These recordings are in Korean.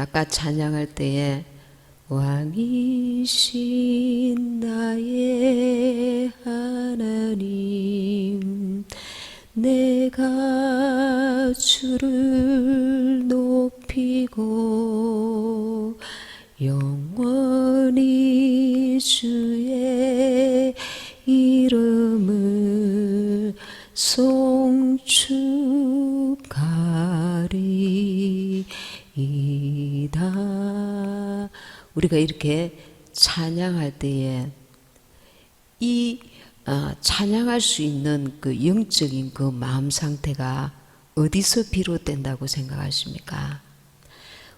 아까 찬양할 때에 왕이신 나의 하나님 내가 주를 높이고 영원히 주의 이름을 송축하리이다. 우리가 이렇게 찬양할 때에 이 찬양할 수 있는 그 영적인 그 마음 상태가 어디서 비롯된다고 생각하십니까?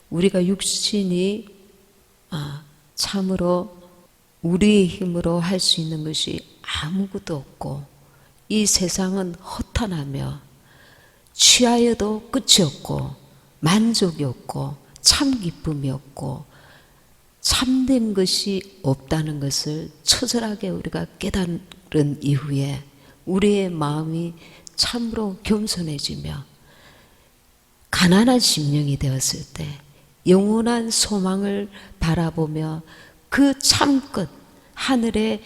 우리가 육신이 참으로 우리의 힘으로 할 수 있는 것이 아무것도 없고 이 세상은 허탄하며 취하여도 끝이 없고 만족이 없고 참 기쁨이 없고 참된 것이 없다는 것을 처절하게 우리가 깨달은 이후에 우리의 마음이 참으로 겸손해지며 가난한 심령이 되었을 때 영원한 소망을 바라보며 그 참끝 하늘의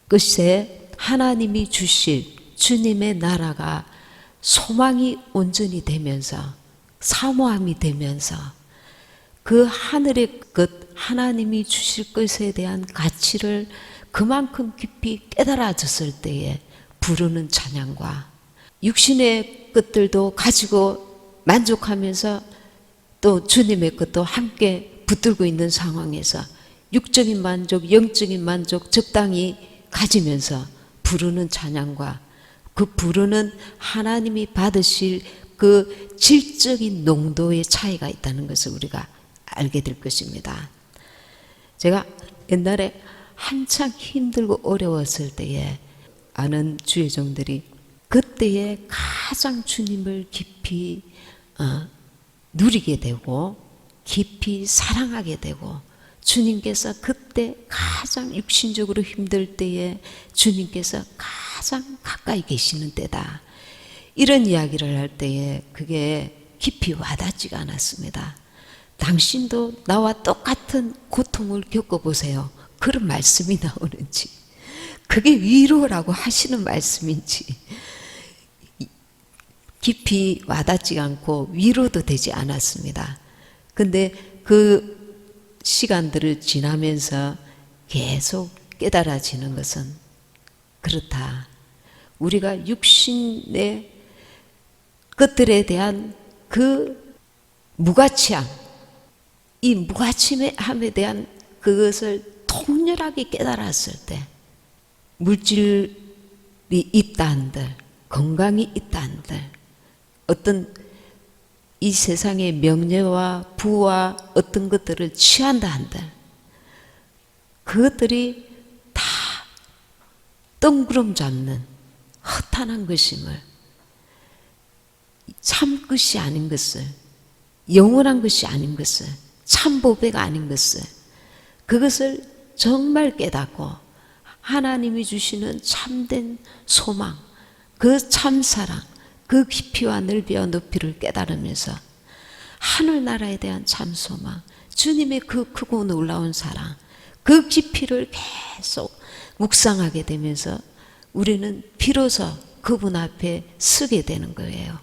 끝에 하나님이 주실 주님의 나라가 소망이 온전히 되면서 사모함이 되면서 그 하늘의 끝 하나님이 주실 것에 대한 가치를 그만큼 깊이 깨달아졌을 때에 부르는 찬양과 육신의 것들도 가지고 만족하면서 또 주님의 것도 함께 붙들고 있는 상황에서 육적인 만족, 영적인 만족 적당히 가지면서 부르는 찬양과 그 부르는 하나님이 받으실 그 질적인 농도의 차이가 있다는 것을 우리가 알게 될 것입니다. 제가 옛날에 한창 힘들고 어려웠을 때에 아는 주의 종들이 그때에 가장 주님을 깊이 누리게 되고 깊이 사랑하게 되고 주님께서 그때 가장 육신적으로 힘들 때에 주님께서 가장 가까이 계시는 때다. 이런 이야기를 할 때에 그게 깊이 와닿지가 않았습니다. 당신도 나와 똑같은 고통을 겪어보세요. 그런 말씀이 나오는지 그게 위로라고 하시는 말씀인지 깊이 와닿지 않고 위로도 되지 않았습니다. 근데 그 시간들을 지나면서 계속 깨달아지는 것은 그렇다. 우리가 육신의 것들에 대한 그 무가치함, 이 무가치함에 대한 그것을 통렬하게 깨달았을 때 물질이 있다 한들 건강이 있다 한들 어떤 이 세상의 명예와 부와 어떤 것들을 취한다 한들 그것들이 다 뜬구름 잡는 허탄한 것임을 참 것이 아닌 것을 영원한 것이 아닌 것을 참 보배가 아닌 것을 그것을 정말 깨닫고 하나님이 주시는 참된 소망 그 참사랑 그 깊이와 넓이와 높이를 깨달으면서 하늘나라에 대한 참 소망 주님의 그 크고 놀라운 사랑 그 깊이를 계속 묵상하게 되면서 우리는 비로소 그분 앞에 서게 되는 거예요.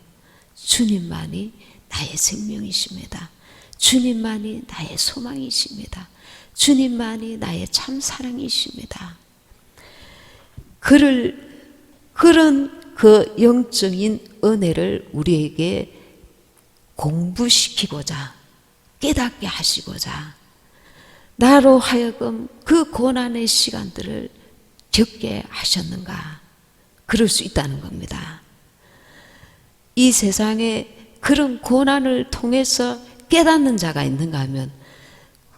주님만이 나의 생명이십니다. 주님만이 나의 소망이십니다. 주님만이 나의 참 사랑이십니다. 그런 그 영적인 은혜를 우리에게 공부시키고자 깨닫게 하시고자 나로 하여금 그 고난의 시간들을 겪게 하셨는가? 그럴 수 있다는 겁니다. 이 세상에 그런 고난을 통해서 깨닫는 자가 있는가 하면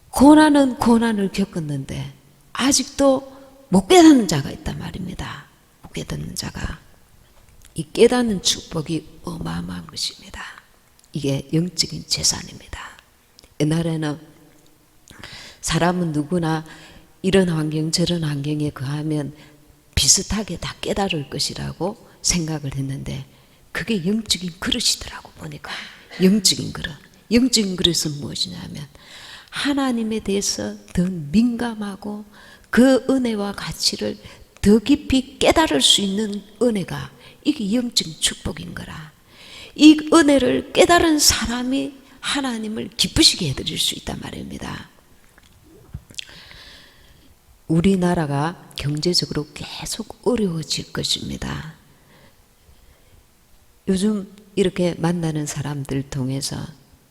고난은 고난을 겪었는데 아직도 못 깨닫는 자가 있단 말입니다. 못 깨닫는 자가. 이 깨닫는 축복이 어마어마한 것입니다. 이게 영적인 재산입니다. 옛날에는 사람은 누구나 이런 환경 저런 환경에 거하면 비슷하게 다 깨달을 것이라고 생각을 했는데 그게 영적인 그릇이더라고 보니까 영적인 그릇 영적인 그릇은 무엇이냐면 하나님에 대해서 더 민감하고 그 은혜와 가치를 더 깊이 깨달을 수 있는 은혜가, 이게 영적인 축복인 거라. 이 은혜를 깨달은 사람이 하나님을 기쁘시게 해드릴 수 있단 말입니다. 우리나라가 경제적으로 계속 어려워질 것입니다. 요즘 이렇게 만나는 사람들 통해서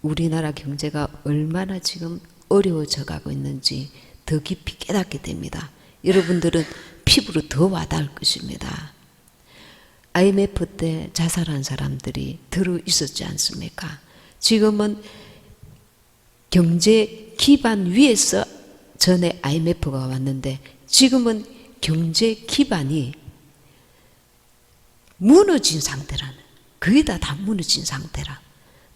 우리나라 경제가 얼마나 지금 어려워져 가고 있는지 더 깊이 깨닫게 됩니다. 여러분들은 피부로 더 와닿을 것입니다. IMF 때 자살한 사람들이 들어 있었지 않습니까? 지금은 경제 기반 위에서 전에 IMF가 왔는데 지금은 경제 기반이 무너진 상태라는, 거의 다 무너진 상태라.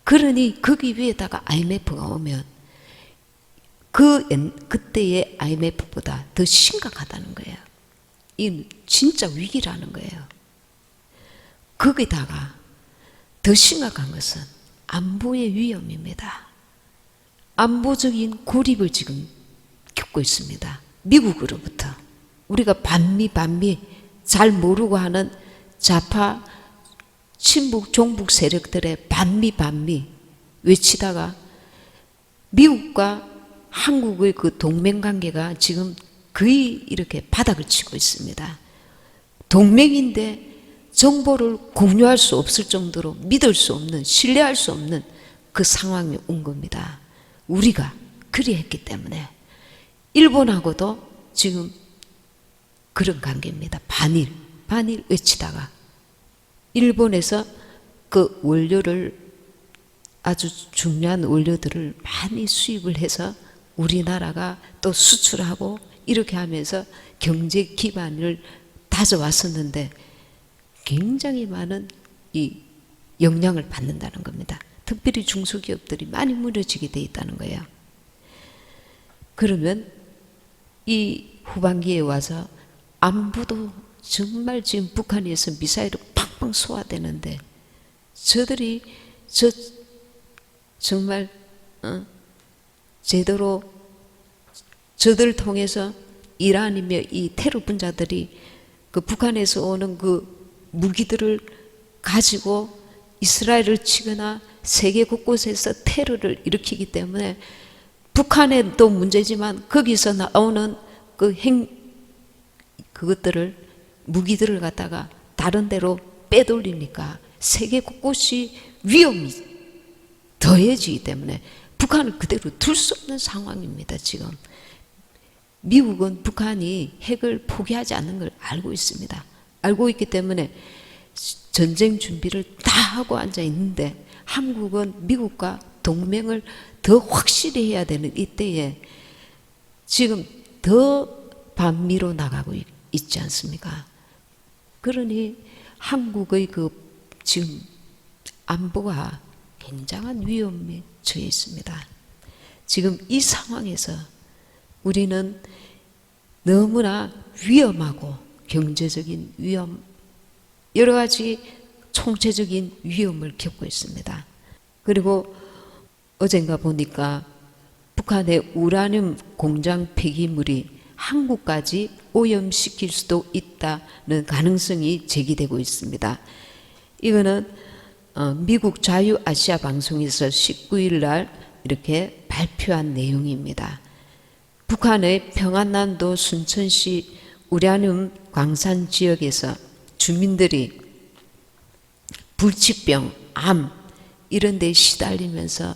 그러니 거기 위에다가 IMF가 오면 그때의 IMF보다 더 심각하다는 거예요. 이 진짜 위기라는 거예요. 거기다가 더 심각한 것은 안보의 위험입니다. 안보적인 고립을 지금 겪고 있습니다. 미국으로부터. 우리가 반미 잘 모르고 하는 좌파 친북 종북 세력들의 반미 외치다가 미국과 한국의 그 동맹관계가 지금 거의 이렇게 바닥을 치고 있습니다. 동맹인데 정보를 공유할 수 없을 정도로 믿을 수 없는, 신뢰할 수 없는 그 상황이 온 겁니다. 우리가 그리했기 때문에. 일본하고도 지금 그런 관계입니다. 반일 외치다가 일본에서 그 원료를, 아주 중요한 원료들을 많이 수입을 해서 우리나라가 또 수출하고 이렇게 하면서 경제 기반을 다져왔었는데 굉장히 많은 이 영향을 받는다는 겁니다. 특별히 중소기업들이 많이 무너지게 돼 있다는 거예요. 그러면 이 후반기에 와서 안보도 정말 지금 북한에서 미사일을 팡팡 쏘아대는데 저들이 정말 제대로 저들 통해서 이란이며 이 테러 분자들이 그 북한에서 오는 그 무기들을 가지고 이스라엘을 치거나 세계 곳곳에서 테러를 일으키기 때문에 북한에도 문제지만 거기서 나오는 그것들을 무기들을 갖다가 다른 데로 빼돌리니까 세계 곳곳이 위험이 더해지기 때문에 북한을 그대로 둘 수 없는 상황입니다. 지금 미국은 북한이 핵을 포기하지 않는 걸 알고 있습니다. 알고 있기 때문에 전쟁 준비를 다 하고 앉아 있는데 한국은 미국과 동맹을 더 확실히 해야 되는 이때에 지금 더 반미로 나가고 있지 않습니까? 그러니 한국의 그 지금 안보가 굉장한 위험에 처해 있습니다. 지금 이 상황에서 우리는 너무나 위험하고 경제적인 위험, 여러 가지 총체적인 위험을 겪고 있습니다. 그리고 어젠가 보니까 북한의 우라늄 공장 폐기물이 한국까지 오염시킬 수도 있다는 가능성이 제기되고 있습니다. 이거는 미국 자유아시아 방송에서 19일 날 이렇게 발표한 내용입니다. 북한의 평안남도 순천시 우라늄 광산 지역에서 주민들이 불치병, 암 이런 데 시달리면서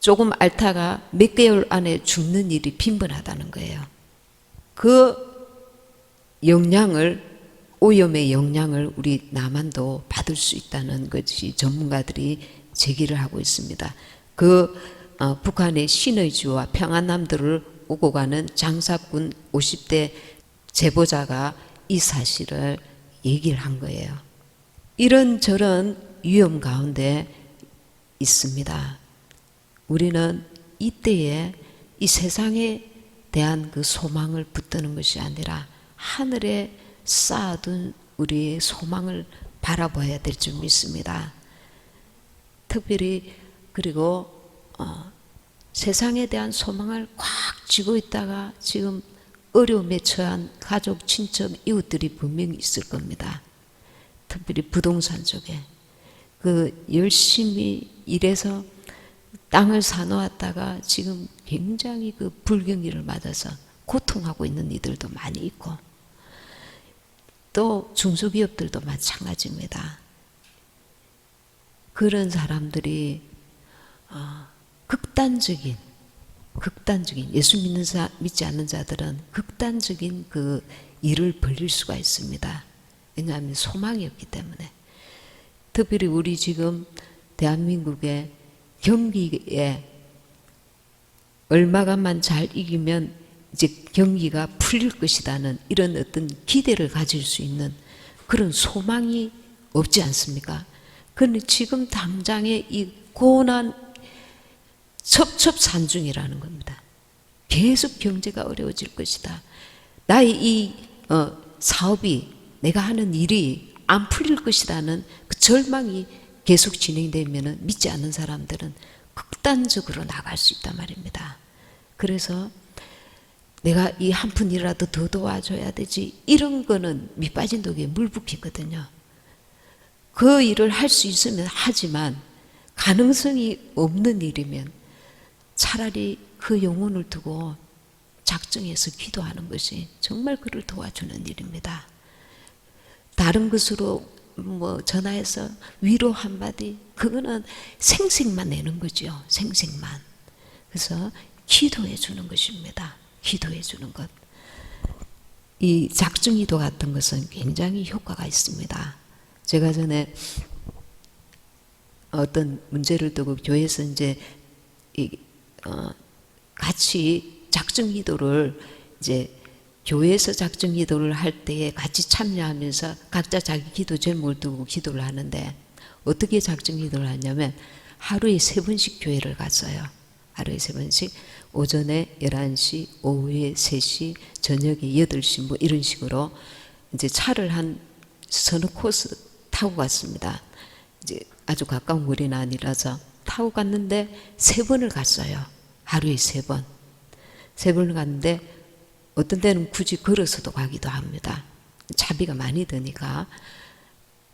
조금 앓다가 몇 개월 안에 죽는 일이 빈번하다는 거예요. 그 오염의 영향을 우리 남한도 받을 수 있다는 것이 전문가들이 제기를 하고 있습니다. 북한의 신의주와 평안남도를 오고 가는 장사꾼 50대 제보자가 이 사실을 얘기를 한 거예요. 이런저런 위험 가운데 있습니다. 우리는 이때에 이 세상에 대한 그 소망을 붙드는 것이 아니라 하늘에 쌓아둔 우리의 소망을 바라봐야 될 줄 믿습니다. 특별히 그리고 세상에 대한 소망을 꽉 쥐고 있다가 지금 어려움에 처한 가족, 친척, 이웃들이 분명히 있을 겁니다. 특별히 부동산 쪽에 그 열심히 일해서 땅을 사놓았다가 지금 굉장히 그 불경기를 맞아서 고통하고 있는 이들도 많이 있고, 또 중소기업들도 마찬가지입니다. 그런 사람들이 극단적인 예수 믿지 않는 자들은 극단적인 그 일을 벌릴 수가 있습니다. 왜냐하면 소망이 없기 때문에. 특별히 우리 지금 대한민국의 경기에 얼마간만 잘 이기면 이제 경기가 풀릴 것이라는 이런 어떤 기대를 가질 수 있는 그런 소망이 없지 않습니까? 그런데 지금 당장의 이 고난 첩첩산중이라는 겁니다. 계속 경제가 어려워질 것이다. 나의 이 사업이, 내가 하는 일이 안 풀릴 것이라는 그 절망이 계속 진행되면 믿지 않는 사람들은 극단적으로 나갈 수 있단 말입니다. 그래서 내가 이 한 푼이라도 더 도와줘야 되지, 이런 거는 밑빠진 독에 물 붓기거든요. 그 일을 할 수 있으면 하지만 가능성이 없는 일이면 차라리 그 영혼을 두고 작정해서 기도하는 것이 정말 그를 도와주는 일입니다. 다른 것으로 뭐 전화해서 위로 한마디, 그거는 생색만 내는 거죠. 생색만. 그래서 기도해 주는 것입니다. 기도해 주는 것. 이 작정기도 같은 것은 굉장히 효과가 있습니다. 제가 전에 어떤 문제를 두고 교회에서 이제 같이 작정기도를 이제 교회에서 작정기도를 할 때에 같이 참여하면서 각자 자기 기도 제목을 두고 기도를 하는데, 어떻게 작정기도를 하냐면 하루에 3번씩 교회를 갔어요. 하루에 3번씩, 오전에 11시, 오후에 3시, 저녁에 8시 뭐 이런 식으로 이제 차를 한 서너 코스 타고 갔습니다. 이제 아주 가까운 거리는 아니라서 타고 갔는데 3번을 갔어요. 하루에 3번. 3번을 갔는데 어떤 때는 굳이 걸어서도 가기도 합니다. 차비가 많이 드니까.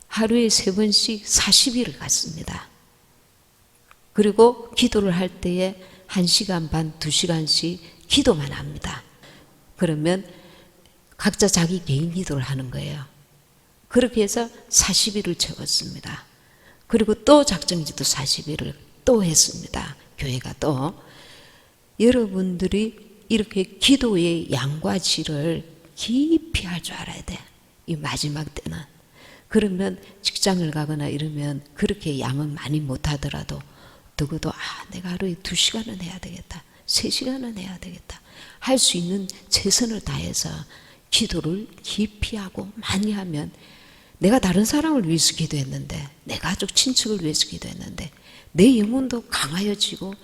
하루에 3번씩 40일을 갔습니다. 그리고 기도를 할 때에 1시간 반, 2시간씩 기도만 합니다. 그러면 각자 자기 개인 기도를 하는 거예요. 그렇게 해서 40일을 채웠습니다. 그리고 또 작정기도 40일을 또 했습니다. 교회가 또. 여러분들이 이렇게 기도의 양과 질을 깊이 할 줄 알아야 돼. 이 마지막 때는. 그러면 직장을 가거나 이러면 그렇게 양은 많이 못하더라도 적어도 내가 하루에 2시간은 해야 되겠다, 3시간은 해야 되겠다, 할 수 있는 최선을 다해서 기도를 깊이 하고 많이 하면, 내가 다른 사람을 위해서 기도했는데, 내 가족 친척을 위해서 기도했는데 내 영혼도 강하여지고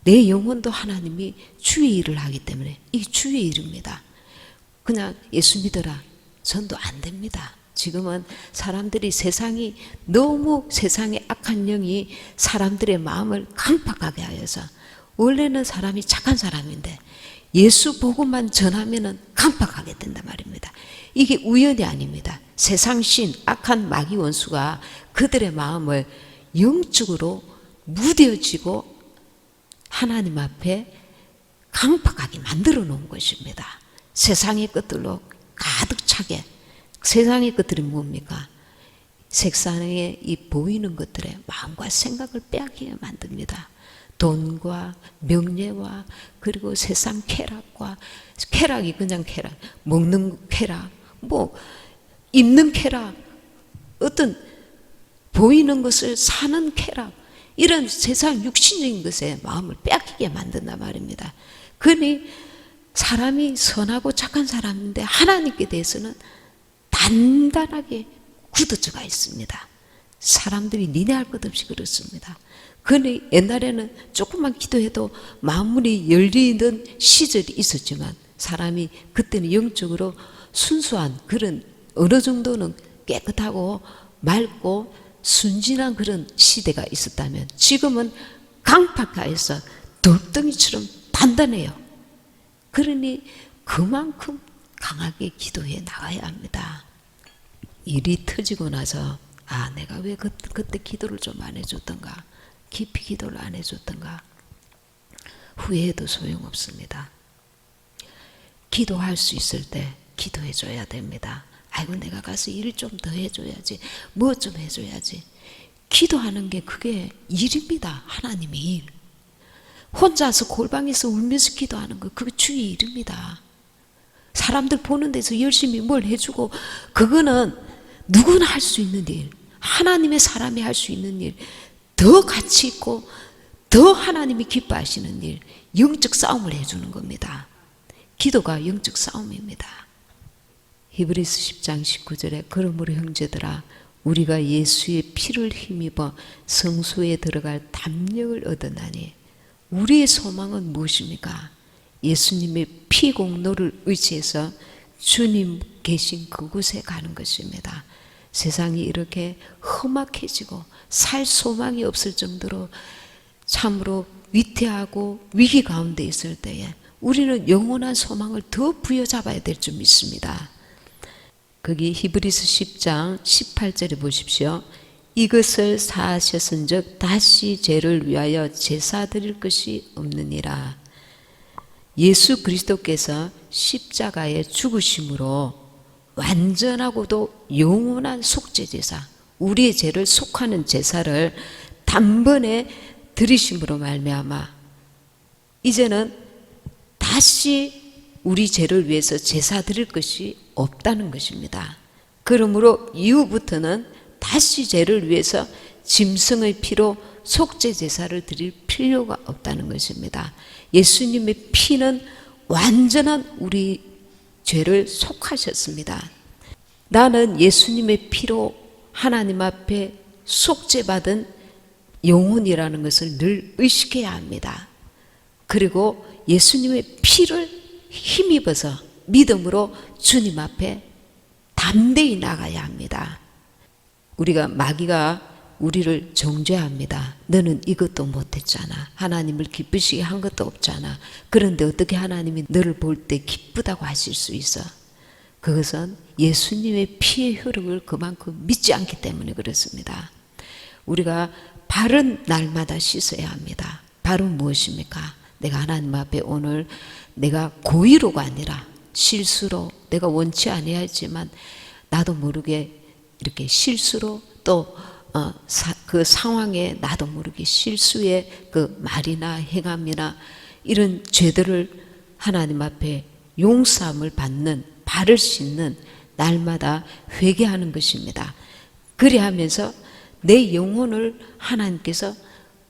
내 영혼도 하나님이 주의 일을 하기 때문에, 이게 주의 일입니다. 그냥 예수 믿어라 전도 안 됩니다. 지금은 사람들이, 세상이 너무, 세상의 악한 영이 사람들의 마음을 강팍하게 하여서, 원래는 사람이 착한 사람인데 예수 복음만 전하면은 강팍하게 된단 말입니다. 이게 우연이 아닙니다. 세상신, 악한 마귀 원수가 그들의 마음을 영적으로 무뎌지고 하나님 앞에 강팍하게 만들어 놓은 것입니다. 세상의 것들로 가득 차게. 세상의 것들이 뭡니까? 세상에 이 보이는 것들의 마음과 생각을 빼앗기게 만듭니다. 돈과 명예와, 그리고 세상 쾌락과, 쾌락이 그냥 쾌락, 먹는 쾌락, 뭐 입는 쾌락, 어떤 보이는 것을 사는 쾌락, 이런 세상 육신적인 것에 마음을 빼앗기게 만든단 말입니다. 그러니 사람이 선하고 착한 사람인데 하나님께 대해서는 단단하게 굳어져가 있습니다. 사람들이 니네 할 것 없이 그렇습니다. 그러니 옛날에는 조금만 기도해도 만물이 열리는 시절이 있었지만, 사람이 그때는 영적으로 순수한 그런, 어느 정도는 깨끗하고 맑고 순진한 그런 시대가 있었다면, 지금은 강팍하여서 돌덩이처럼 단단해요. 그러니 그만큼 강하게 기도해 나가야 합니다. 일이 터지고 나서 내가 왜 그때 기도를 좀 안 해줬던가, 깊이 기도를 안 해줬던가 후회해도 소용없습니다. 기도할 수 있을 때 기도해 줘야 됩니다. 아이고 내가 가서 일 좀 더 해줘야지, 뭐 좀 해줘야지. 기도하는 게 그게 일입니다. 하나님의 일. 혼자서 골방에서 울면서 기도하는 거 그게 주의 일입니다. 사람들 보는 데서 열심히 뭘 해주고 그거는 누구나 할 수 있는 일, 하나님의 사람이 할 수 있는 일, 더 가치 있고 더 하나님이 기뻐하시는 일, 영적 싸움을 해주는 겁니다. 기도가 영적 싸움입니다. 히브리서 10장 19절에 그러므로 형제들아 우리가 예수의 피를 힘입어 성소에 들어갈 담력을 얻었나니 우리의 소망은 무엇입니까? 예수님의 피 공로를 의지해서 주님 계신 그곳에 가는 것입니다. 세상이 이렇게 험악해지고 살 소망이 없을 정도로 참으로 위태하고 위기 가운데 있을 때에 우리는 영원한 소망을 더 부여잡아야 될 줄 믿습니다. 거기 히브리서 10장 18절에 보십시오. 이것을 사하셨은즉 다시 죄를 위하여 제사 드릴 것이 없느니라. 예수 그리스도께서 십자가에 죽으심으로 완전하고도 영원한 속죄제사, 우리의 죄를 속하는 제사를 단번에 드리심으로 말미암아 이제는 다시 우리 죄를 위해서 제사 드릴 것이 없다는 것입니다. 그러므로 이후부터는 다시 죄를 위해서 짐승의 피로 속죄 제사를 드릴 필요가 없다는 것입니다. 예수님의 피는 완전한 우리 죄를 속하셨습니다. 나는 예수님의 피로 하나님 앞에 속죄받은 영혼이라는 것을 늘 의식해야 합니다. 그리고 예수님의 피를 힘입어서 믿음으로 주님 앞에 담대히 나가야 합니다. 우리가 마귀가 우리를 정죄합니다. 너는 이것도 못했잖아. 하나님을 기쁘시게 한 것도 없잖아. 그런데 어떻게 하나님이 너를 볼 때 기쁘다고 하실 수 있어? 그것은 예수님의 피의 효력을 그만큼 믿지 않기 때문에 그렇습니다. 우리가 발은 날마다 씻어야 합니다. 발은 무엇입니까? 내가 하나님 앞에 오늘 내가 고의로가 아니라 실수로, 내가 원치 아니야 했지만 나도 모르게 이렇게 실수로 또 그 상황에 나도 모르게 실수의 그 말이나 행함이나 이런 죄들을 하나님 앞에 용서함을 받는, 발을 씻는 날마다 회개하는 것입니다. 그래 하면서 내 영혼을 하나님께서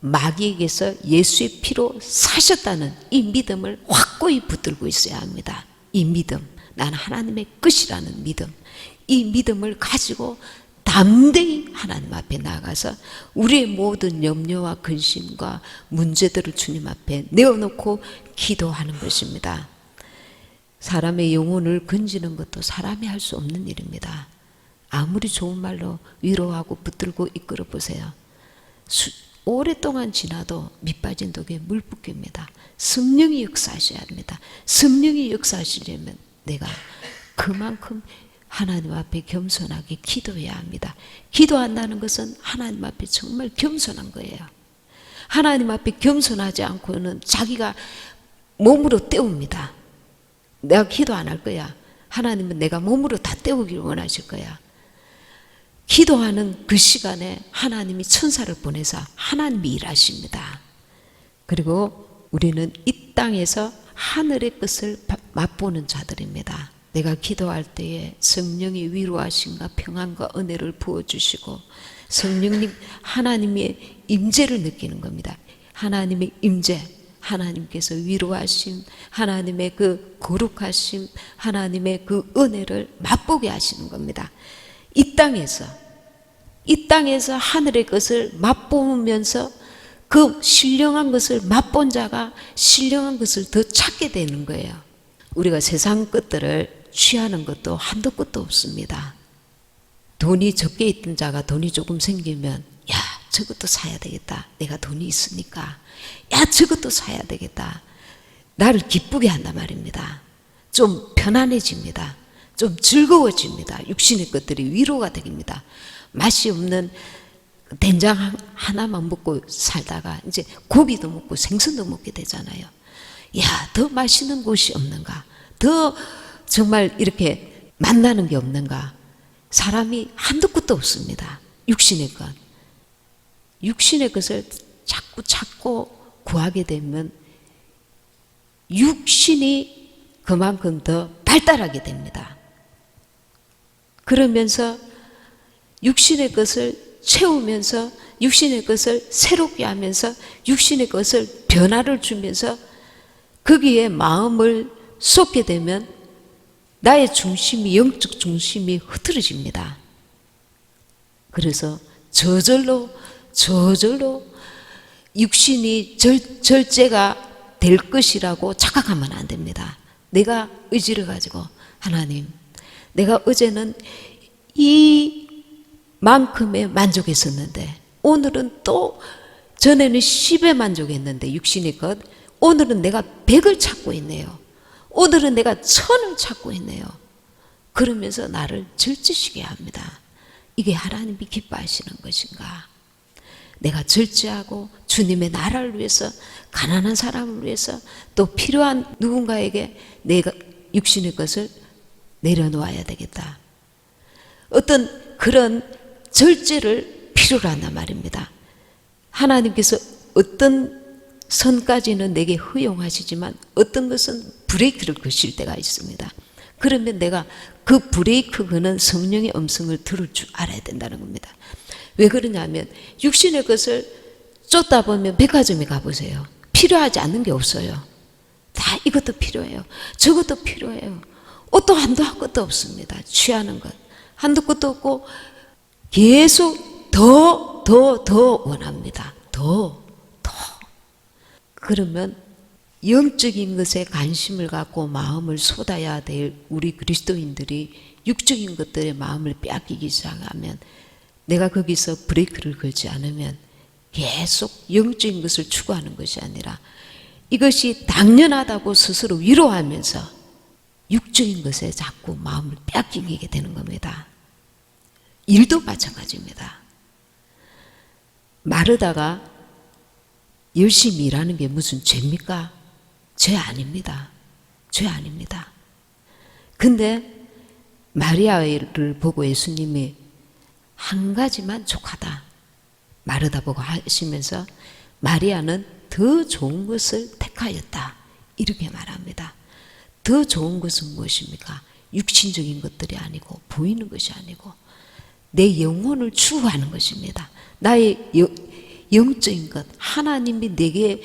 마귀에게서 예수의 피로 사셨다는 이 믿음을 확고히 붙들고 있어야 합니다. 이 믿음, 나는 하나님의 끝이라는 믿음, 이 믿음을 가지고 담대히 하나님 앞에 나가서 우리의 모든 염려와 근심과 문제들을 주님 앞에 내어놓고 기도하는 것입니다. 사람의 영혼을 건지는 것도 사람이 할 수 없는 일입니다. 아무리 좋은 말로 위로하고 붙들고 이끌어 보세요. 오랫동안 지나도 밑빠진 독에 물 붓깁니다. 성령이 역사하셔야 합니다. 성령이 역사하시려면 내가 그만큼 하나님 앞에 겸손하게 기도해야 합니다. 기도한다는 것은 하나님 앞에 정말 겸손한 거예요. 하나님 앞에 겸손하지 않고는 자기가 몸으로 때웁니다. 내가 기도 안 할 거야. 하나님은 내가 몸으로 다 때우기를 원하실 거야. 기도하는 그 시간에 하나님이 천사를 보내서 하나님이 일하십니다. 그리고 우리는 이 땅에서 하늘의 것을 맛보는 자들입니다. 내가 기도할 때에 성령이 위로하심과 평안과 은혜를 부어주시고 성령님 하나님의 임재를 느끼는 겁니다. 하나님의 임재, 하나님께서 위로하심, 하나님의 그 거룩하심, 하나님의 그 은혜를 맛보게 하시는 겁니다. 이 땅에서 하늘의 것을 맛보면서 그 신령한 것을 맛본 자가 신령한 것을 더 찾게 되는 거예요. 우리가 세상 것들을 취하는 것도 한도 끝도 없습니다. 돈이 적게 있던 자가 돈이 조금 생기면 야, 저것도 사야 되겠다. 내가 돈이 있으니까. 야, 저것도 사야 되겠다. 나를 기쁘게 한단 말입니다. 좀 편안해집니다. 좀 즐거워집니다. 육신의 것들이 위로가 됩니다. 맛이 없는 된장 하나만 먹고 살다가 이제 고기도 먹고 생선도 먹게 되잖아요. 야, 더 맛있는 곳이 없는가? 더 정말 이렇게 만나는 게 없는가? 사람이 한두 끝도 없습니다. 육신의 것. 육신의 것을 자꾸 찾고 구하게 되면 육신이 그만큼 더 발달하게 됩니다. 그러면서 육신의 것을 채우면서 육신의 것을 새롭게 하면서 육신의 것을 변화를 주면서 거기에 마음을 쏟게 되면 나의 중심이, 영적 중심이 흐트러집니다. 그래서 저절로 육신이 절제가 될 것이라고 착각하면 안 됩니다. 내가 의지를 가지고 하나님, 내가 어제는 이만큼에 만족했었는데 오늘은 또 전에는 10에 만족했는데 육신의 것, 오늘은 내가 100을 찾고 있네요. 오늘은 내가 1000을 찾고 있네요. 그러면서 나를 절제시게 합니다. 이게 하나님이 기뻐하시는 것인가? 내가 절제하고 주님의 나라를 위해서, 가난한 사람을 위해서, 또 필요한 누군가에게 내가 육신의 것을 내려놓아야 되겠다. 어떤 그런 절제를 필요로 한단 말입니다. 하나님께서 어떤 선까지는 내게 허용하시지만 어떤 것은 브레이크를 거실 때가 있습니다. 그러면 내가 그 브레이크 거는 성령의 음성을 들을 줄 알아야 된다는 겁니다. 왜 그러냐면 육신의 것을 쫓다 보면 백화점에 가보세요. 필요하지 않는 게 없어요. 다 이것도 필요해요. 저것도 필요해요. 옷도 한도 할 것도 없습니다. 취하는 것 한도 것도 없고 계속 더 원합니다. 더. 그러면 영적인 것에 관심을 갖고 마음을 쏟아야 될 우리 그리스도인들이 육적인 것들의 마음을 빼앗기기 시작하면, 내가 거기서 브레이크를 걸지 않으면 계속 영적인 것을 추구하는 것이 아니라 이것이 당연하다고 스스로 위로하면서 육적인 것에 자꾸 마음을 빼앗기게 되는 겁니다. 일도 마찬가지입니다. 마르다가 열심히 일하는 게 무슨 죄입니까? 죄 아닙니다. 죄 아닙니다. 근데 마리아를 보고 예수님이 한 가지만 족하다 마르다 보고 하시면서 마리아는 더 좋은 것을 택하였다 이렇게 말합니다. 더 좋은 것은 무엇입니까? 육신적인 것들이 아니고 보이는 것이 아니고 내 영혼을 추구하는 것입니다. 나의 영적인 것, 하나님이 내게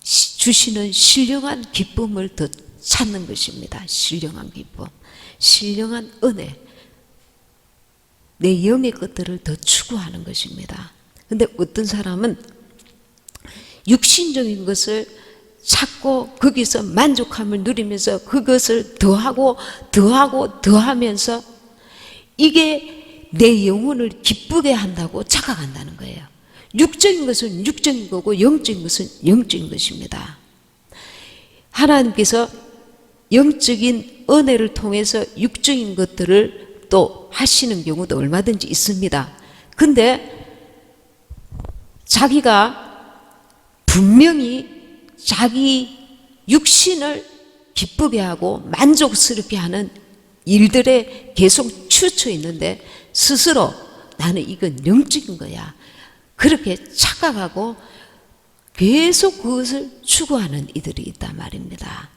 주시는 신령한 기쁨을 더 찾는 것입니다. 신령한 기쁨, 신령한 은혜, 내 영의 것들을 더 추구하는 것입니다. 그런데 어떤 사람은 육신적인 것을 찾고 거기서 만족함을 누리면서 그것을 더하면서 이게 내 영혼을 기쁘게 한다고 착각한다는 거예요. 육적인 것은 육적인 거고 영적인 것은 영적인 것입니다. 하나님께서 영적인 은혜를 통해서 육적인 것들을 또 하시는 경우도 얼마든지 있습니다. 근데 자기가 분명히 자기 육신을 기쁘게 하고 만족스럽게 하는 일들에 계속 치우쳐 있는데 스스로 나는 이건 영적인 거야 그렇게 착각하고 계속 그것을 추구하는 이들이 있단 말입니다.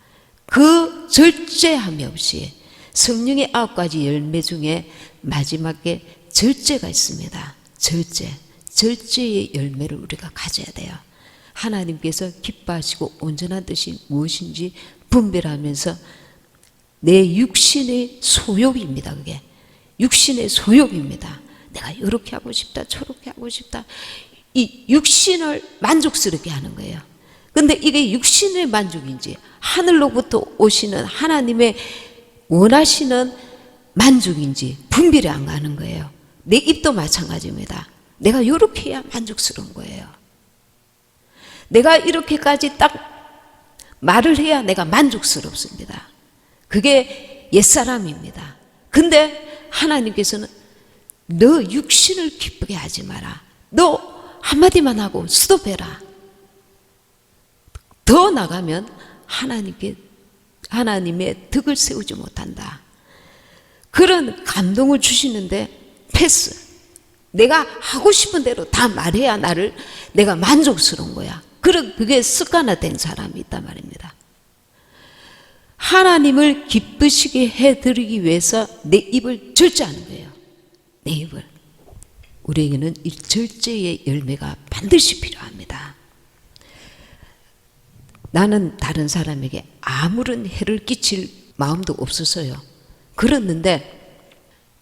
그 절제함이 없이 성령의 9가지 열매 중에 마지막에 절제가 있습니다. 절제의 열매를 우리가 가져야 돼요. 하나님께서 기뻐하시고 온전한 뜻이 무엇인지 분별하면서 내 육신의 소욕입니다. 그게 육신의 소욕입니다. 내가 이렇게 하고 싶다 저렇게 하고 싶다 이 육신을 만족스럽게 하는 거예요. 근데 이게 육신의 만족인지 하늘로부터 오시는 하나님의 원하시는 만족인지 분별이 안 가는 거예요. 내 입도 마찬가지입니다. 내가 이렇게 해야 만족스러운 거예요. 내가 이렇게까지 딱 말을 해야 내가 만족스럽습니다. 그게 옛사람입니다. 근데 하나님께서는 너 육신을 기쁘게 하지 마라. 너 한마디만 하고 스톱해라. 더 나가면 하나님의 덕을 세우지 못한다. 그런 감동을 주시는데 패스. 내가 하고 싶은 대로 다 말해야 내가 만족스러운 거야. 그게 습관화된 사람이 있단 말입니다. 하나님을 기쁘시게 해드리기 위해서 내 입을 절제하는 거예요. 내 입을. 우리에게는 이 절제의 열매가 반드시 필요합니다. 나는 다른 사람에게 아무런 해를 끼칠 마음도 없었어요. 그랬는데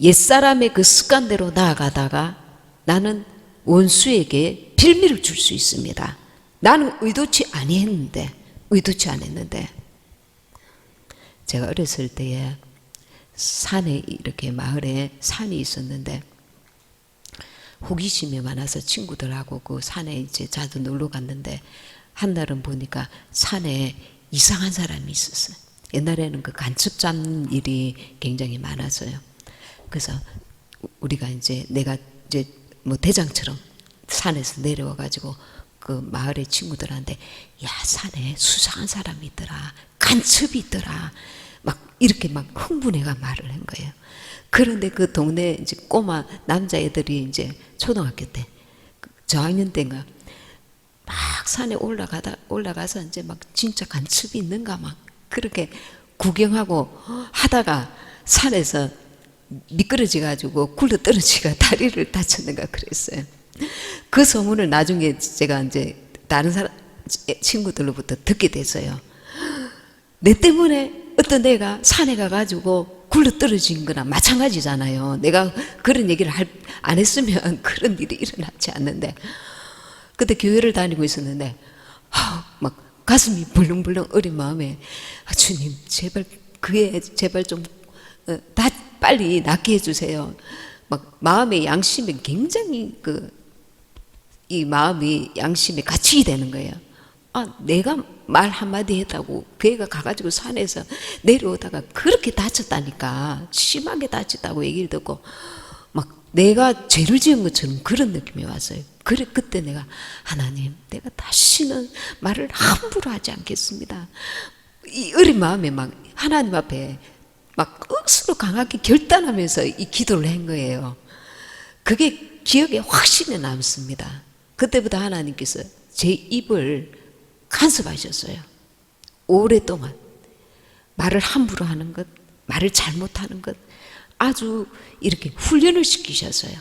옛사람의 그 습관대로 나아가다가 나는 원수에게 빌미를 줄 수 있습니다. 나는 의도치 않았는데 제가 어렸을 때에 산에 이렇게 마을에 산이 있었는데 호기심이 많아서 친구들하고 그 산에 이제 자주 놀러 갔는데 한날은 보니까 산에 이상한 사람이 있었어요. 옛날에는 그 간첩 잡는 일이 굉장히 많았어요. 그래서 우리가 내가 뭐 대장처럼 산에서 내려와 가지고 그 마을의 친구들한테 야, 산에 수상한 사람이 있더라, 간첩이 있더라, 막 이렇게 막 흥분해가 말을 한 거예요. 그런데 그 동네 이제 꼬마 남자애들이 이제 초등학교 때 저학년 때인가 막 산에 올라가서 이제 막 진짜 간첩이 있는가 막 그렇게 구경하고 하다가 산에서 미끄러져 가지고 굴러 떨어지가 다리를 다쳤는가 그랬어요. 그 소문을 나중에 제가 이제 다른 사람 친구들로부터 듣게 됐어요. 내 때문에 어떤 애가 산에 가가지고 굴러 떨어진 거나 마찬가지잖아요. 내가 그런 얘기를 안 했으면 그런 일이 일어나지 않는데 그때 교회를 다니고 있었는데 막 가슴이 벌렁벌렁 어린 마음에 주님 제발 좀 빨리 낫게 해주세요. 막 마음의 양심이 굉장히 이 마음이 양심에 갇히게 되는 거예요. 내가 말 한마디 했다고 그 애가 가가지고 산에서 내려오다가 그렇게 다쳤다니까, 심하게 다쳤다고 얘기를 듣고 막 내가 죄를 지은 것처럼 그런 느낌이 왔어요. 그때 내가 하나님, 내가 다시는 말을 함부로 하지 않겠습니다. 이 어린 마음에 막 하나님 앞에 막 억수로 강하게 결단하면서 이 기도를 한 거예요. 그게 기억에 확실히 남습니다. 그때부터 하나님께서 제 입을 간섭하셨어요. 오랫동안 말을 함부로 하는 것, 말을 잘못하는 것 아주 이렇게 훈련을 시키셨어요.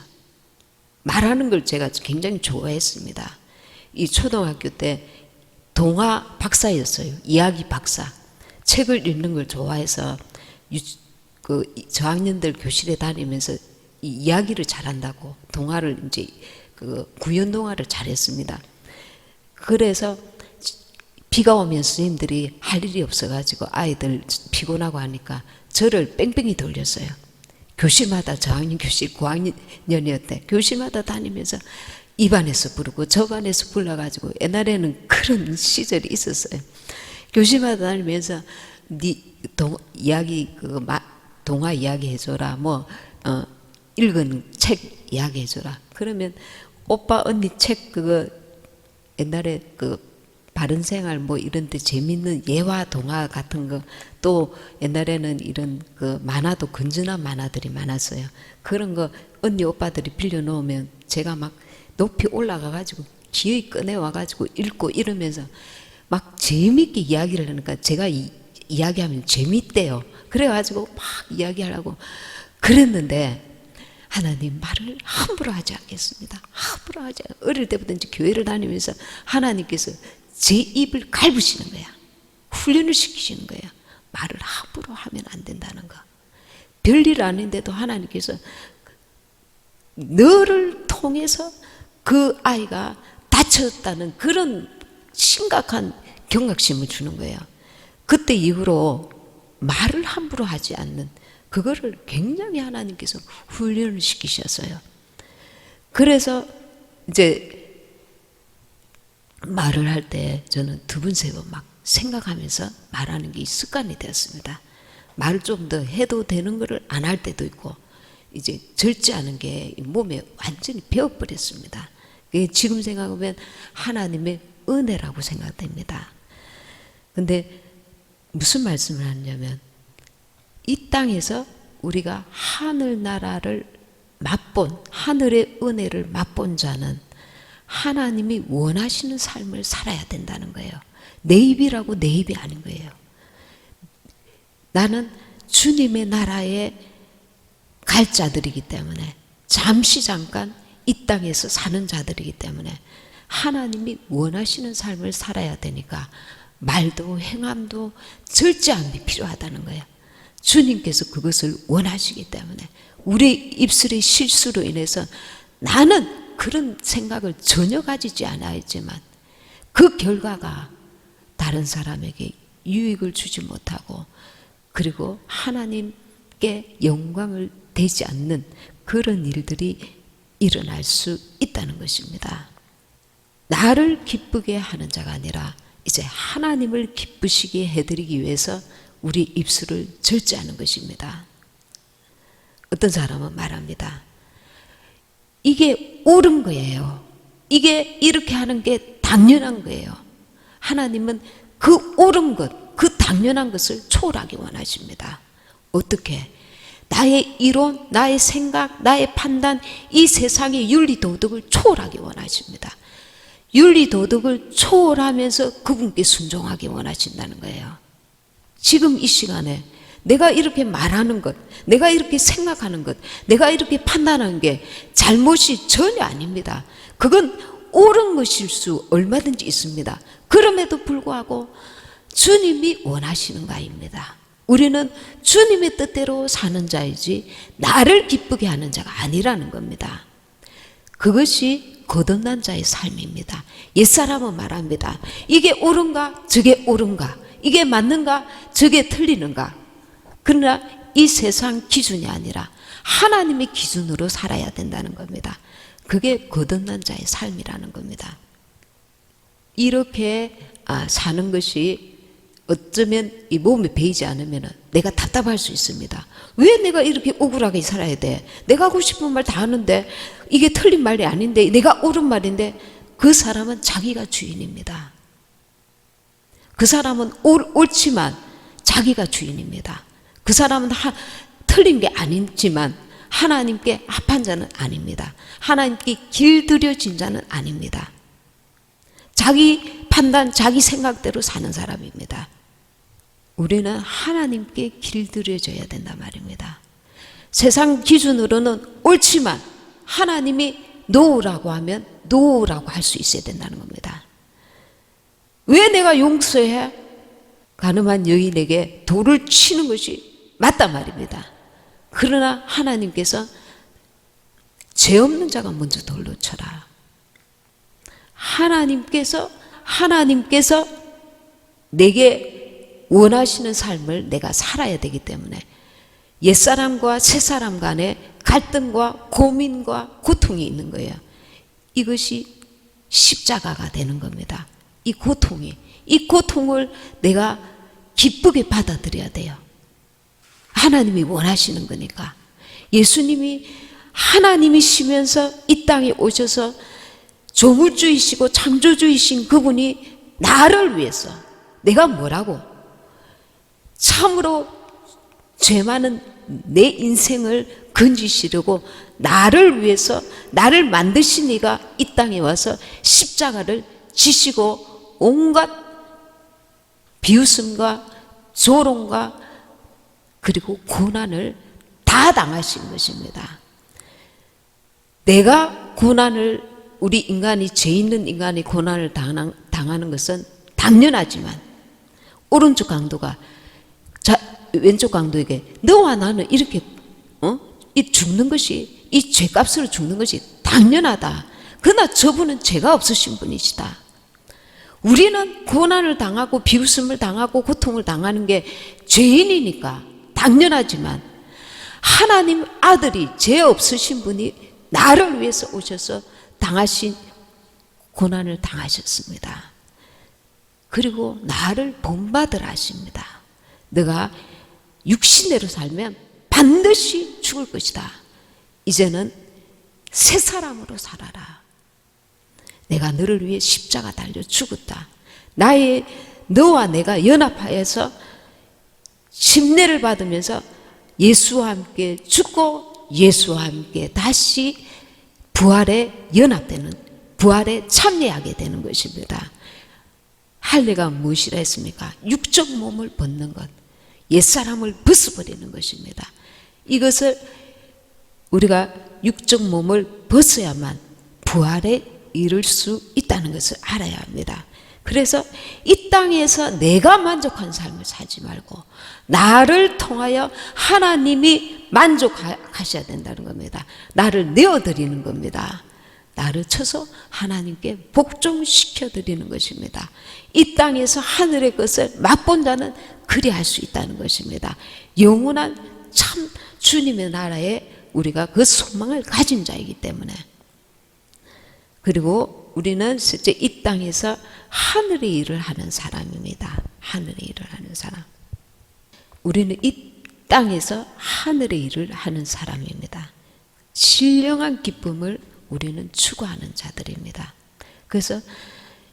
말하는 걸 제가 굉장히 좋아했습니다. 이 초등학교 때 동화 박사였어요. 이야기 박사. 책을 읽는 걸 좋아해서 저학년들 교실에 다니면서 이 이야기를 잘한다고 동화를 이제 구연 동화를 잘했습니다. 그래서 비가 오면 스님들이 할 일이 없어가지고 아이들 피곤하고 하니까 저를 뺑뺑이 돌렸어요. 교실마다 저학년 교실 9학년이었대. 교실마다 다니면서 이 반에서 부르고 저 반에서 불러가지고 옛날에는 그런 시절이 있었어요. 교실마다 다니면서 동화 이야기 해줘라. 읽은 책 이야기 해줘라. 그러면 오빠 언니 책 옛날에 바른생활 이런 데 재밌는 예화 동화 같은 거, 또 옛날에는 이런 만화도 건전한 만화들이 많았어요. 그런 거 언니 오빠들이 빌려놓으면 제가 막 높이 올라가가지고 기어이 꺼내와가지고 읽고 이러면서 막 재밌게 이야기를 하니까 제가 이야기하면 재밌대요. 그래가지고 막 이야기하려고 그랬는데 하나님, 말을 함부로 하지 않겠습니다. 함부로 하지 않. 어릴 때부터 이제 교회를 다니면서 하나님께서 제 입을 갈부시는 거야. 훈련을 시키시는 거야. 말을 함부로 하면 안 된다는 거. 별일 아닌데도 하나님께서 너를 통해서 그 아이가 다쳤다는 그런 심각한 경각심을 주는 거예요. 그때 이후로 말을 함부로 하지 않는 그거를 굉장히 하나님께서 훈련을 시키셨어요. 그래서 이제 말을 할 때 저는 두 번, 세 번 막 생각하면서 말하는 게 습관이 되었습니다. 말을 좀 더 해도 되는 거를 안 할 때도 있고, 이제 절제하는 게 몸에 완전히 배어버렸습니다. 지금 생각하면 하나님의 은혜라고 생각됩니다. 근데 무슨 말씀을 하냐면, 이 땅에서 우리가 하늘나라를 맛본, 하늘의 은혜를 맛본 자는 하나님이 원하시는 삶을 살아야 된다는 거예요. 내 입이라고 내 입이 아닌 거예요. 나는 주님의 나라에 갈 자들이기 때문에, 잠깐 이 땅에서 사는 자들이기 때문에 하나님이 원하시는 삶을 살아야 되니까 말도 행함도 절제함이 필요하다는 거예요. 주님께서 그것을 원하시기 때문에 우리 입술의 실수로 인해서 나는 그런 생각을 전혀 가지지 않았지만 그 결과가 다른 사람에게 유익을 주지 못하고, 그리고 하나님께 영광을 되지 않는 그런 일들이 일어날 수 있다는 것입니다. 나를 기쁘게 하는 자가 아니라 이제 하나님을 기쁘시게 해드리기 위해서 우리 입술을 절제하는 것입니다. 어떤 사람은 말합니다. 이게 옳은 거예요. 이게 이렇게 하는 게 당연한 거예요. 하나님은 그 옳은 것, 그 당연한 것을 초월하기 원하십니다. 어떻게? 나의 이론, 나의 생각, 나의 판단, 이 세상의 윤리 도덕을 초월하기 원하십니다. 윤리 도덕을 초월하면서 그분께 순종하기 원하신다는 거예요. 지금 이 시간에 내가 이렇게 말하는 것, 내가 이렇게 생각하는 것, 내가 이렇게 판단하는 게 잘못이 전혀 아닙니다. 그건 옳은 것일 수 얼마든지 있습니다. 그럼에도 불구하고 주님이 원하시는 바입니다. 우리는 주님의 뜻대로 사는 자이지 나를 기쁘게 하는 자가 아니라는 겁니다. 그것이 거듭난 자의 삶입니다. 옛사람은 말합니다. 이게 옳은가? 저게 옳은가? 이게 맞는가? 저게 틀리는가? 그러나 이 세상 기준이 아니라 하나님의 기준으로 살아야 된다는 겁니다. 그게 거듭난 자의 삶이라는 겁니다. 이렇게 사는 것이 어쩌면 이 몸에 배이지 않으면 내가 답답할 수 있습니다. 왜 내가 이렇게 억울하게 살아야 돼? 내가 하고 싶은 말 다 하는데 이게 틀린 말이 아닌데, 내가 옳은 말인데. 그 사람은 자기가 주인입니다. 그 사람은 옳지만 자기가 주인입니다. 그 사람은 틀린 게 아니지만 하나님께 합한 자는 아닙니다. 하나님께 길들여진 자는 아닙니다. 자기 판단, 자기 생각대로 사는 사람입니다. 우리는 하나님께 길들여져야 된단 말입니다. 세상 기준으로는 옳지만 하나님이 노라고 하면 노라고 할 수 있어야 된다는 겁니다. 왜 내가 용서해? 가늠한 여인에게 돌을 치는 것이 맞단 말입니다. 그러나 하나님께서 죄 없는 자가 먼저 돌로 쳐라. 하나님께서 내게 원하시는 삶을 내가 살아야 되기 때문에 옛사람과 새사람 간에 갈등과 고민과 고통이 있는 거예요. 이것이 십자가가 되는 겁니다. 이 고통을 내가 기쁘게 받아들여야 돼요. 하나님이 원하시는 거니까. 예수님이 하나님이시면서 이 땅에 오셔서 조물주이시고 창조주이신 그분이 나를 위해서, 내가 뭐라고? 참으로 죄 많은 내 인생을 건지시려고 나를 위해서, 나를 만드신 이가 이 땅에 와서 십자가를 지시고 온갖 비웃음과 조롱과 그리고 고난을 다 당하신 것입니다. 내가 고난을, 우리 인간이, 죄 있는 인간이 고난을 당하는 것은 당연하지만 오른쪽 강도가 왼쪽 강도에게 너와 나는 이렇게 이 죽는 것이, 이 죄값으로 죽는 것이 당연하다. 그러나 저분은 죄가 없으신 분이시다. 우리는 고난을 당하고 비웃음을 당하고 고통을 당하는 게 죄인이니까 당연하지만 하나님 아들이 죄 없으신 분이 나를 위해서 오셔서 당하신 고난을 당하셨습니다. 그리고 나를 본받으라 하십니다. 너가 육신대로 살면 반드시 죽을 것이다. 이제는 새 사람으로 살아라. 내가 너를 위해 십자가 달려 죽었다. 너와 내가 연합하여서 침례를 받으면서 예수와 함께 죽고 예수와 함께 다시 부활에 연합되는, 부활에 참여하게 되는 것입니다. 할례가 무엇이라 했습니까? 육적 몸을 벗는 것, 옛사람을 벗어버리는 것입니다. 이것을 우리가 육적 몸을 벗어야만 부활에 이를 수 있다는 것을 알아야 합니다. 그래서 이 땅에서 내가 만족한 삶을 살지 말고 나를 통하여 하나님이 만족하셔야 된다는 겁니다. 나를 내어드리는 겁니다. 나를 쳐서 하나님께 복종시켜 드리는 것입니다. 이 땅에서 하늘의 것을 맛본 자는 그리할 수 있다는 것입니다. 영원한 참 주님의 나라에 우리가 그 소망을 가진 자이기 때문에. 그리고 우리는 실제 이 땅에서 하늘의 일을 하는 사람입니다. 하늘의 일을 하는 사람. 우리는 이 땅에서 하늘의 일을 하는 사람입니다. 신령한 기쁨을 우리는 추구하는 자들입니다. 그래서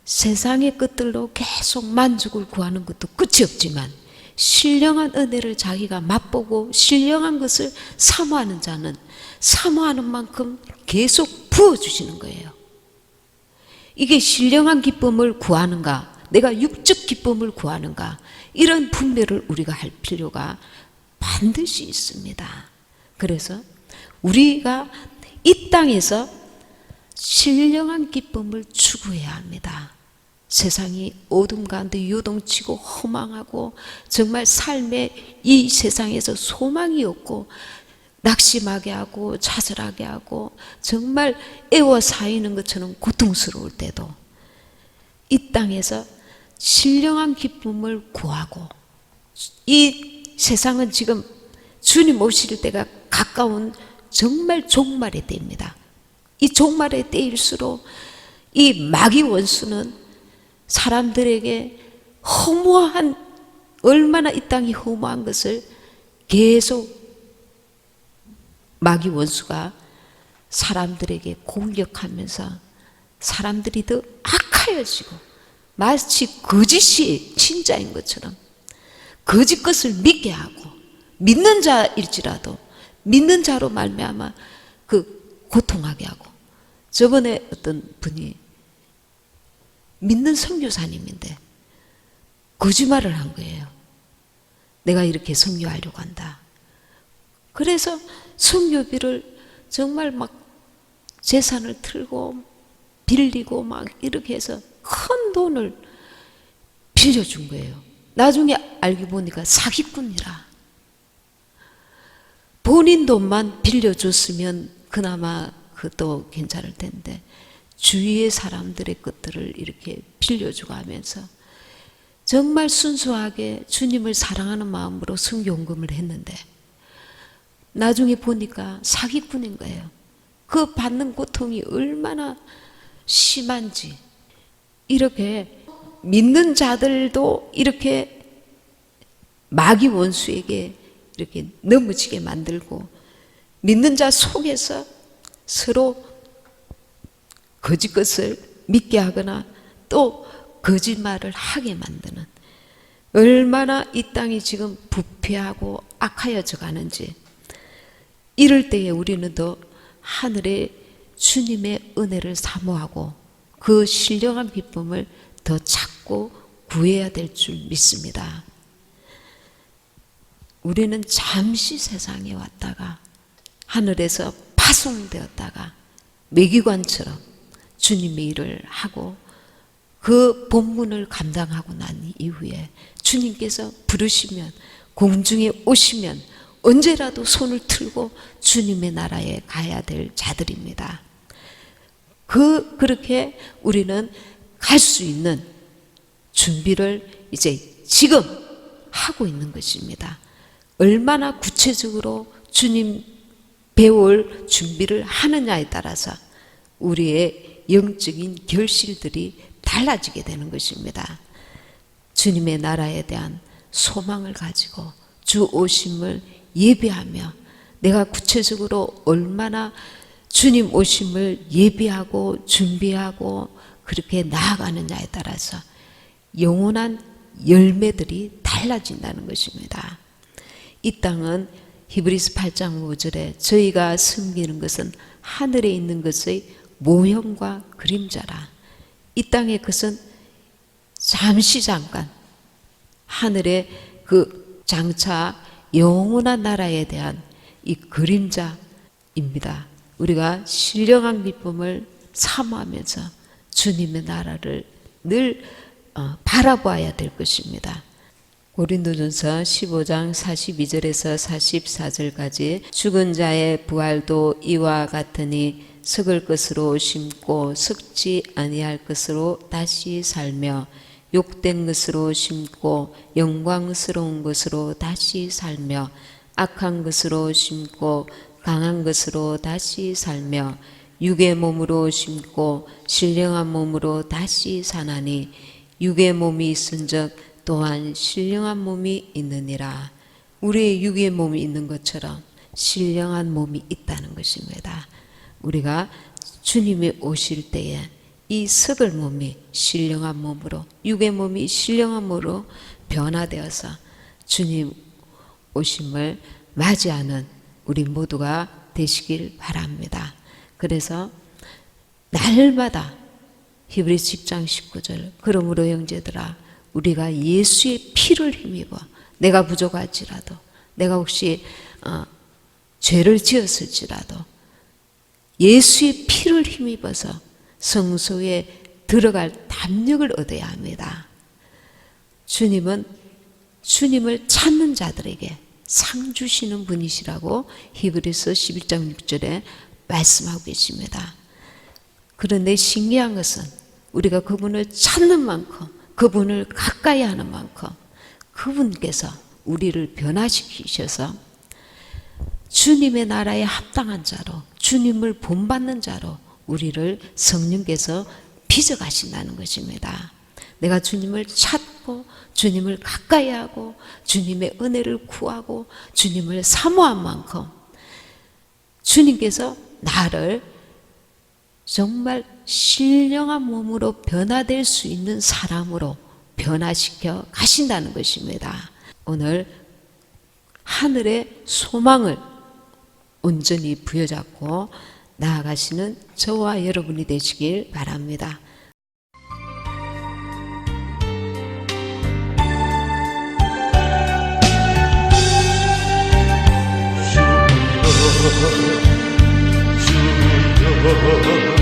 세상의 것들로 계속 만족을 구하는 것도 끝이 없지만 신령한 은혜를 자기가 맛보고 신령한 것을 사모하는 자는 사모하는 만큼 계속 부어주시는 거예요. 이게 신령한 기쁨을 구하는가, 내가 육적 기쁨을 구하는가, 이런 분별을 우리가 할 필요가 반드시 있습니다. 그래서 우리가 이 땅에서 신령한 기쁨을 추구해야 합니다. 세상이 어둠 가운데 요동치고 허망하고 정말 삶에 이 세상에서 소망이 없고 낙심하게 하고 좌절하게 하고 정말 애워 사이는 것처럼 고통스러울 때도 이 땅에서 신령한 기쁨을 구하고, 이 세상은 지금 주님 오실 때가 가까운 정말 종말의 때입니다. 이 종말의 때일수록 이 마귀 원수는 사람들에게 허무한, 얼마나 이 땅이 허무한 것을 계속 마귀 원수가 사람들에게 공격하면서 사람들이 더 악하여지고 마치 거짓이 진짜인 것처럼 거짓 것을 믿게 하고, 믿는 자일지라도 믿는 자로 말미암아 그 고통하게 하고. 저번에 어떤 분이 믿는 선교사님인데 거짓말을 한 거예요. 내가 이렇게 선교하려고 한다. 그래서 선교비를 정말 막 재산을 틀고 빌리고 막 이렇게 해서 큰 돈을 빌려준 거예요. 나중에 알고 보니까 사기꾼이라. 본인 돈만 빌려줬으면 그나마 그것도 괜찮을 텐데 주위의 사람들의 것들을 이렇게 빌려주고 하면서 정말 순수하게 주님을 사랑하는 마음으로 선교헌금을 했는데 나중에 보니까 사기꾼인 거예요. 그 받는 고통이 얼마나 심한지. 이렇게 믿는 자들도 이렇게 마귀 원수에게 이렇게 넘어지게 만들고 믿는 자 속에서 서로 거짓 것을 믿게 하거나 또 거짓말을 하게 만드는, 얼마나 이 땅이 지금 부패하고 악하여져 가는지. 이럴 때에 우리는 더 하늘의 주님의 은혜를 사모하고 그 신령한 기쁨을 더 찾고 구해야 될 줄 믿습니다. 우리는 잠시 세상에 왔다가 하늘에서 파송되었다가 매기관처럼 주님의 일을 하고 그 본분을 감당하고 난 이후에 주님께서 부르시면, 공중에 오시면 언제라도 손을 틀고 주님의 나라에 가야 될 자들입니다. 그렇게 우리는 갈 수 있는 준비를 이제 지금 하고 있는 것입니다. 얼마나 구체적으로 주님 배울 준비를 하느냐에 따라서 우리의 영적인 결실들이 달라지게 되는 것입니다. 주님의 나라에 대한 소망을 가지고 주 오심을 예비하며 내가 구체적으로 얼마나 주님 오심을 예비하고 준비하고 그렇게 나아가느냐에 따라서 영원한 열매들이 달라진다는 것입니다. 이 땅은 히브리서 8장 5절에 저희가 섬기는 것은 하늘에 있는 것의 모형과 그림자라. 이 땅의 것은 잠깐 하늘의 그 장차 영원한 나라에 대한 이 그림자입니다. 우리가 신령한 기쁨을 사모하면서 주님의 나라를 늘 바라보아야 될 것입니다. 고린도전서 15장 42절에서 44절까지 죽은 자의 부활도 이와 같으니 썩을 것으로 심고 썩지 아니할 것으로 다시 살며 욕된 것으로 심고 영광스러운 것으로 다시 살며 악한 것으로 심고 강한 것으로 다시 살며 육의 몸으로 심고 신령한 몸으로 다시 사나니 육의 몸이 있은즉 또한 신령한 몸이 있느니라. 우리의 육의 몸이 있는 것처럼 신령한 몸이 있다는 것입니다. 우리가 주님이 오실 때에 이 썩을 몸이 신령한 몸으로, 육의 몸이 신령한 몸으로 변화되어서 주님 오심을 맞이하는 우리 모두가 되시길 바랍니다. 그래서 날마다 히브리서 10장 19절 그러므로 형제들아 우리가 예수의 피를 힘입어 내가 부족할지라도 내가 혹시 죄를 지었을지라도 예수의 피를 힘입어서 성소에 들어갈 담력을 얻어야 합니다. 주님은 주님을 찾는 자들에게 상 주시는 분이시라고 히브리서 11장 6절에 말씀하고 계십니다. 그런데 신기한 것은 우리가 그분을 찾는 만큼 그분을 가까이 하는 만큼 그분께서 우리를 변화시키셔서 주님의 나라에 합당한 자로 주님을 본받는 자로 우리를 성령께서 빚어가신다는 것입니다. 내가 주님을 찾고 주님을 가까이 하고 주님의 은혜를 구하고 주님을 사모한 만큼 주님께서 나를 정말 신령한 몸으로 변화될 수 있는 사람으로 변화시켜 가신다는 것입니다. 오늘 하늘의 소망을 온전히 부여잡고 나아가시는 저와 여러분이 되시길 바랍니다. 주여